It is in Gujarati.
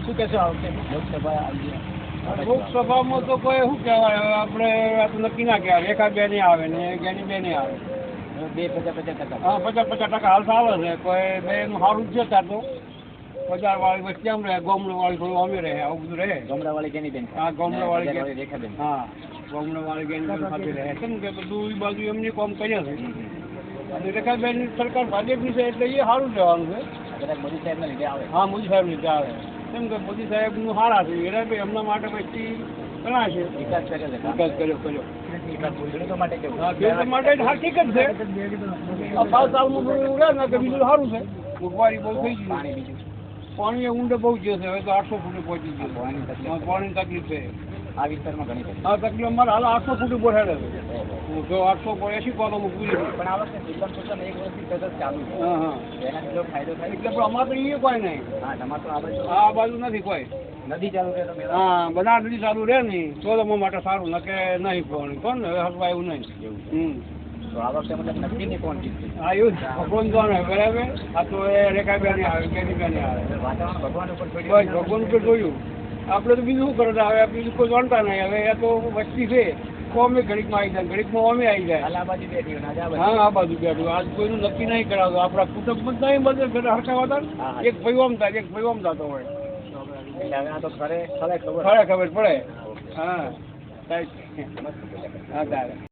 શું કહેશો આ વખતે લોકસભા આવી? લોકસભામાં તો કોઈ શું કહેવાય, હવે આપણે આ તો નક્કી ના કહેવાય. રેખા બે નહીં આવે ને જ્ઞાની બે નહીં આવે. 50-50%. હા, 50-50% હાલ ચાલે છે. કોઈ બેનું સારું જ છે ત્યાં તો. બજારવાળી વસ્તી આમ રહે, ગામડાવાળી થોડું અમે રહે, આવું બધું રહે. ગામડાવાળી જેની બેન. હા, ગામડાવાળી રેખાબેન. હા, ગામડાવાળી બેન સાથે રહે. કેમ કે બધું એ બાજુ એમની કામ કર્યા છે. અને રેખાબેનની સરકાર ભાજપની છે એટલે એ સારું જવાનું છે. કદાચ મોદી સાહેબના લીધે આવે. હા, મોદી સાહેબ લીધે આવે. કેમ કે મોદી સાહેબનું સારા છે. હીરાભાઈ એમના માટે પછી ઘણા છે. વિકાસ કર્યો છે. વિકાસ કર્યો. ખેડૂતો માટે કેવું? હા, ખેડૂતો માટે હા ઠીક જ છે. આ 5 સાલનું બધું રહે ને કે બીજું સારું છે. મોંઘવારી બહુ થઈ ગઈ. પાણી બીજું પાણી ઊંડે બહુ જ છે. હવે તો 800 ફૂટે પહોંચી ગયું. પાણીની તકલીફ છે. આ વિસ્તારમાં ઘણી બધી. હા, તકલીફ અમારે હાલ 800 ફૂટે બોલાડે છે. જો 880 કોલોમાં પૂરી છે. પણ આ વખતે સિસ્ટમ એક વર્ષથી સતત ચાલુ છે. હા હા, એનાથી જો ફાયદો થાય. એટલે પણ અમારે તો એ કોઈ નહીં. હા, તમારે તો આ બાજુ આ બાજુ નથી કોઈ. નદી ચાલુ છે તો મેળા. હા, બધા નદી ચાલુ રહે ને તો અમારા માટે સારું. ન કે નહીં કોણ હવે હસવા એવું નહીં. તો આ વખતે મતલબ નક્કી નહીં કોણ જીતશે. હા, એવું જ ભગવાન જોવાનું હોય બરાબર. આ તો એ રેખાબેન આવે, કેરીબેન આવે. વાતાવરણ ભગવાન ઉપર બસ છોડી ભગવાન ઉપર જોયું. આપણે તો બીજું શું કરતા હવે બીજું કોઈ જાણતા નહીં. હવે એ તો વસ્તી છે. કોમે ઘડીકમાં આવી જાય, ઘડીકમાં અમે આવી જાય. હાલ આ બાજુ બેઠી હોય ને આજે આ બાજુ. હા, આ બાજુ બેઠું. આજ કોઈનું નક્કી નહીં કરાવતું. આપણા કુટુંબ જ નહીં બધે હરખા હતા. એક ભૈવામ થાય, એક ભૈવામ થતો હોય. એટલે હવે આ તો ખરે ખબર ખબર પડે. હા, હા, તારે